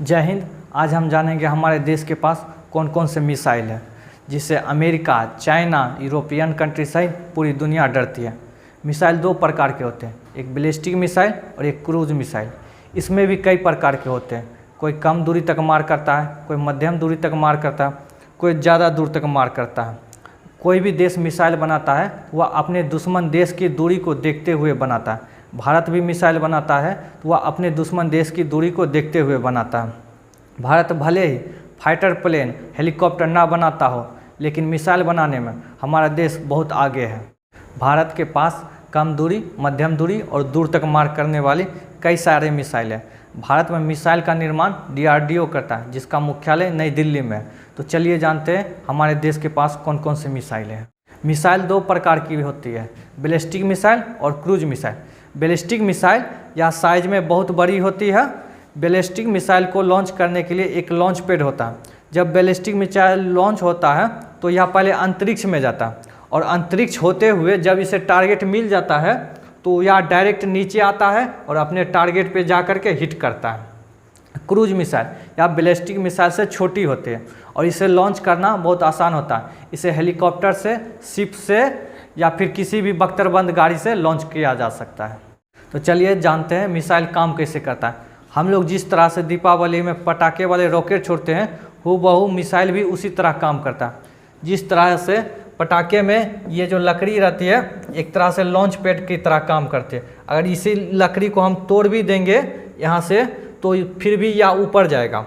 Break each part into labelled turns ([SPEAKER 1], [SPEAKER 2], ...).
[SPEAKER 1] जय हिंद। आज हम जानेंगे हमारे देश के पास कौन कौन से मिसाइल हैं जिससे अमेरिका, चाइना, यूरोपियन कंट्री सहित पूरी दुनिया डरती है। मिसाइल दो प्रकार के होते हैं, एक बैलिस्टिक मिसाइल और एक क्रूज मिसाइल। इसमें भी कई प्रकार के होते हैं, कोई कम दूरी तक मार करता है, कोई मध्यम दूरी तक मार करता है, कोई ज़्यादा दूर तक मार करता है। कोई भी देश मिसाइल बनाता है वह अपने दुश्मन देश की दूरी को देखते हुए बनाता है। भारत भी मिसाइल बनाता है तो वह अपने दुश्मन देश की दूरी को देखते हुए बनाता है। भारत भले ही फाइटर प्लेन, हेलीकॉप्टर ना बनाता हो, लेकिन मिसाइल बनाने में हमारा देश बहुत आगे है। भारत के पास कम दूरी, मध्यम दूरी और दूर तक मार करने वाली कई सारे मिसाइल हैं। भारत में मिसाइल का निर्माण DRDO करता है, जिसका मुख्यालय नई दिल्ली में है। तो चलिए जानते हैं हमारे देश के पास कौन कौन से मिसाइल हैं। मिसाइल दो प्रकार की होती है, बैलिस्टिक मिसाइल और क्रूज मिसाइल। बैलिस्टिक मिसाइल यह साइज में बहुत बड़ी होती है। बैलिस्टिक मिसाइल को लॉन्च करने के लिए एक लॉन्च पैड होता है। जब बैलिस्टिक मिसाइल लॉन्च होता है तो यह पहले अंतरिक्ष में जाता है और अंतरिक्ष होते हुए जब इसे टारगेट मिल जाता है तो यह डायरेक्ट नीचे आता है और अपने टारगेट पे जा कर के हिट करता है। क्रूज मिसाइल या बैलिस्टिक मिसाइल से छोटी होती है और इसे लॉन्च करना बहुत आसान होता है। इसे हेलीकॉप्टर से, शिप से या फिर किसी भी बख्तरबंद गाड़ी से लॉन्च किया जा सकता है। तो चलिए जानते हैं मिसाइल काम कैसे करता है। हम लोग जिस तरह से दीपावली में पटाखे वाले रॉकेट छोड़ते हैं, हूबहू मिसाइल भी उसी तरह काम करता है। जिस तरह से पटाखे में ये जो लकड़ी रहती है एक तरह से लॉन्च पैड की तरह काम करती है। अगर इसी लकड़ी को हम तोड़ भी देंगे यहाँ से तो फिर भी यह ऊपर जाएगा।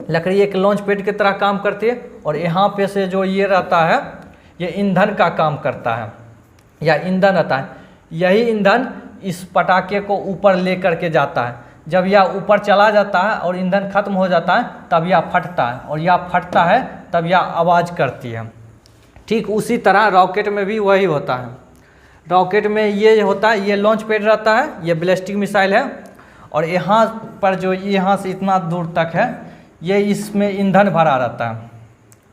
[SPEAKER 1] लकड़ी एक लॉन्च पैड की तरह काम करती है और यहाँ पे से जो ये रहता है ये ईंधन का काम करता है या ईंधन रहता है। यही ईंधन इस पटाखे को ऊपर ले करके जाता है। जब यह ऊपर चला जाता है और ईंधन खत्म हो जाता है तब यह फटता है और यह फटता है तब यह आवाज़ करती है। ठीक उसी तरह रॉकेट में भी वही होता है। रॉकेट में ये होता है, ये लॉन्च पैड रहता है, ये बैलिस्टिक मिसाइल है और यहाँ पर जो यहाँ से इतना दूर तक है ये इसमें ईंधन भरा रहता है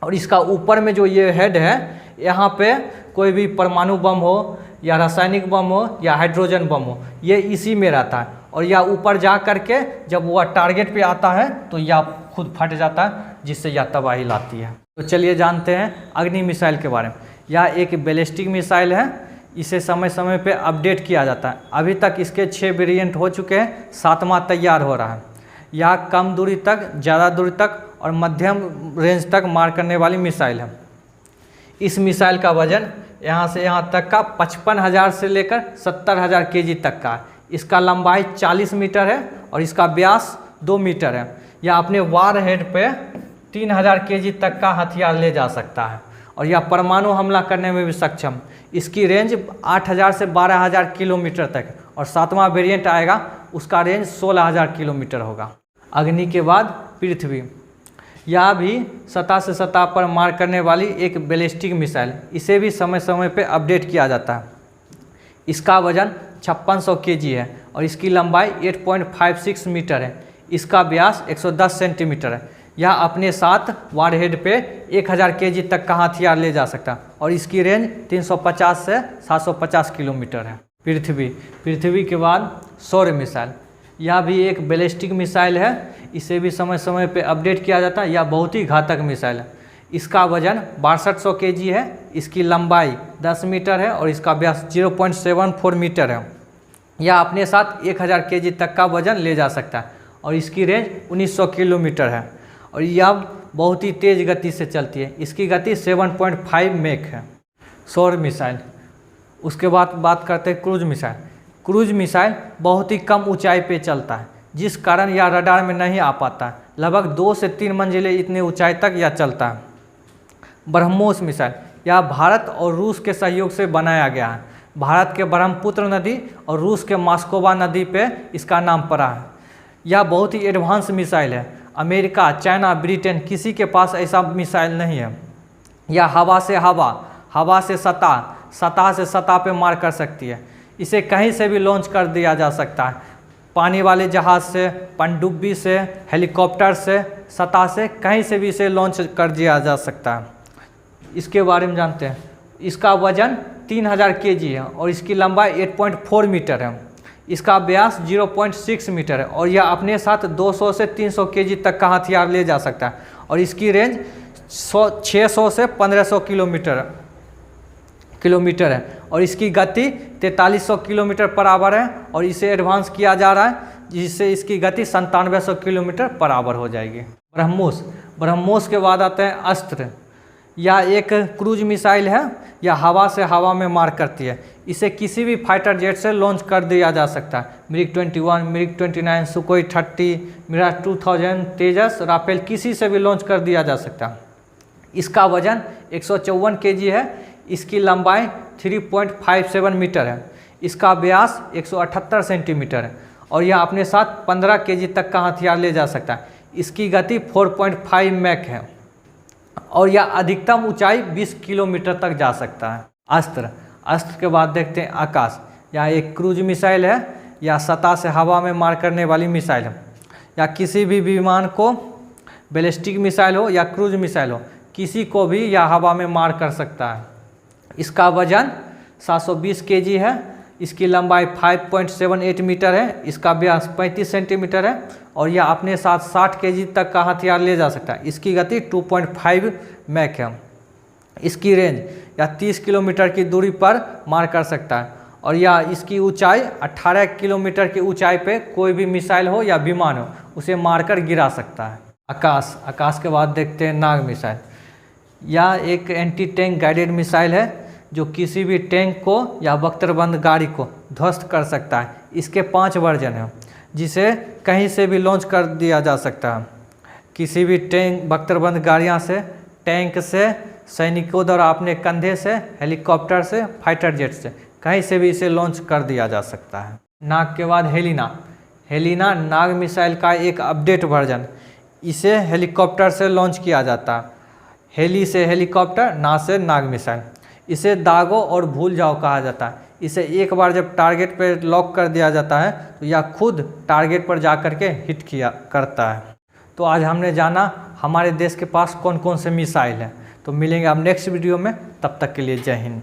[SPEAKER 1] और इसका ऊपर में जो ये हेड है यहाँ पे कोई भी परमाणु बम हो या रासायनिक बम हो या हाइड्रोजन बम हो, ये इसी में रहता है और यह ऊपर जा करके जब वह टारगेट पे आता है तो यह खुद फट जाता है, जिससे यह तबाही लाती है। तो चलिए जानते हैं अग्नि मिसाइल के बारे में। यह एक बैलिस्टिक मिसाइल है, इसे समय समय पे अपडेट किया जाता है। अभी तक इसके 6 वेरिएंट हो चुके हैं, 7वां तैयार हो रहा है। यह कम दूरी तक, ज़्यादा दूरी तक और मध्यम रेंज तक मार करने वाली मिसाइल है। इस मिसाइल का वजन यहाँ से यहाँ तक का 55,000 से लेकर 70,000 kg तक का है। इसका लंबाई 40 मीटर है और इसका व्यास 2 मीटर है। यह अपने वार हेड पे 3,000 kg तक का हथियार ले जा सकता है और यह परमाणु हमला करने में भी सक्षम। इसकी रेंज 8,000 से 12,000 किलोमीटर तक है और 7वां वेरिएंट आएगा, उसका रेंज 16,000 किलोमीटर होगा। अग्नि के बाद पृथ्वी, यह भी सतह से सतह पर मार करने वाली एक बैलिस्टिक मिसाइल। इसे भी समय समय पे अपडेट किया जाता है। इसका वजन 5600 kg है और इसकी लंबाई 8.56 मीटर है। इसका व्यास 110 सेंटीमीटर है। यह अपने साथ वारहेड पे 1000 kg तक का हथियार ले जा सकता है और इसकी रेंज 350 से 750 किलोमीटर है। पृथ्वी के बाद सौर मिसाइल, यह भी एक बैलिस्टिक मिसाइल है। इसे भी समय समय पे अपडेट किया जाता है। यह बहुत ही घातक मिसाइल है। इसका वजन 6200 kg है, इसकी लंबाई 10 मीटर है और इसका व्यास 0.74 मीटर है। यह अपने साथ 1000 kg तक का वजन ले जा सकता है और इसकी रेंज 1900 किलोमीटर है और यह बहुत ही तेज़ गति से चलती है। इसकी गति 7.5 मैक है। सौर मिसाइल, उसके बाद बात करते हैं क्रूज मिसाइल। क्रूज मिसाइल बहुत ही कम ऊंचाई पे चलता है, जिस कारण यह रडार में नहीं आ पाता है। लगभग 2 से 3 मंजिलें इतने ऊंचाई तक यह चलता है। ब्रह्मोस मिसाइल, यह भारत और रूस के सहयोग से बनाया गया है। भारत के ब्रह्मपुत्र नदी और रूस के मास्कोवा नदी पे इसका नाम पड़ा है। यह बहुत ही एडवांस मिसाइल है। अमेरिका, चाइना, ब्रिटेन किसी के पास ऐसा मिसाइल नहीं है। यह हवा से हवा, हवा से सतह, सतह से सतह पे मार कर सकती है। इसे कहीं से भी लॉन्च कर दिया जा सकता है, पानी वाले जहाज़ से, पनडुब्बी से, हेलीकॉप्टर से, सतह से, कहीं से भी इसे लॉन्च कर दिया जा सकता है। इसके बारे में जानते हैं। इसका वजन 3000 kg है और इसकी लंबाई 8.4 मीटर है। इसका व्यास 0.6 मीटर है और यह अपने साथ 200 से 300 केजी तक का हथियार ले जा सकता है और इसकी रेंज 600 से 1500 किलोमीटर है और इसकी गति 4300 किलोमीटर पर आवर है और इसे एडवांस किया जा रहा है जिससे इसकी गति 9700 किलोमीटर पर आवर हो जाएगी। ब्रह्मोस के बाद आते हैं अस्त्र। यह एक क्रूज मिसाइल है, यह हवा से हवा में मार करती है। इसे किसी भी फाइटर जेट से लॉन्च कर दिया जा सकता है। मिग-21, मिग-29, सुकोई 30, मिराज 2000, तेजस, राफेल किसी से भी लॉन्च कर दिया जा सकता है। इसका वजन 154 केजी है। इसकी लंबाई 3.57 मीटर है। इसका व्यास 178 सेंटीमीटर है और यह अपने साथ 15 केजी तक का हथियार ले जा सकता है। इसकी गति 4.5 मैक है और यह अधिकतम ऊंचाई 20 किलोमीटर तक जा सकता है। अस्त्र के बाद देखते हैं आकाश। यह एक क्रूज मिसाइल है। यह सतह से हवा में मार करने वाली मिसाइल है। या किसी भी विमान को, बैलिस्टिक मिसाइल हो या क्रूज मिसाइल हो, किसी को भी यह हवा में मार कर सकता है। इसका वजन 720 केजी है। इसकी लंबाई 5.78 मीटर है। इसका व्यास 35 सेंटीमीटर है और यह अपने साथ 60 केजी तक का हथियार ले जा सकता है। इसकी गति 2.5 मैक है। इसकी रेंज या 30 किलोमीटर की दूरी पर मार कर सकता है और यह इसकी ऊंचाई 18 किलोमीटर की ऊंचाई पे कोई भी मिसाइल हो या विमान हो उसे मारकर गिरा सकता है। आकाश के बाद देखते हैं नाग मिसाइल। यह एक एंटी टैंक गाइडेड मिसाइल है जो किसी भी टैंक को या बख्तरबंद गाड़ी को ध्वस्त कर सकता है। इसके 5 वर्जन हैं जिसे कहीं से भी लॉन्च कर दिया जा सकता है। किसी भी टैंक, बख्तरबंद गाड़ियां से, टैंक से, सैनिकों द्वारा अपने कंधे से, हेलीकॉप्टर से, फाइटर जेट से, कहीं से भी इसे लॉन्च कर दिया जा सकता है। नाग के बाद हेलिना नाग मिसाइल का एक अपडेट वर्जन। इसे हेलीकॉप्टर से लॉन्च किया जाता है। हेली से हेलीकॉप्टर, ना से नाग मिसाइल। इसे दागो और भूल जाओ कहा जाता है। इसे एक बार जब टारगेट पर लॉक कर दिया जाता है तो यह खुद टारगेट पर जा कर के हिट करता है। तो आज हमने जाना हमारे देश के पास कौन कौन से मिसाइल हैं। तो मिलेंगे अब नेक्स्ट वीडियो में, तब तक के लिए जय हिंद।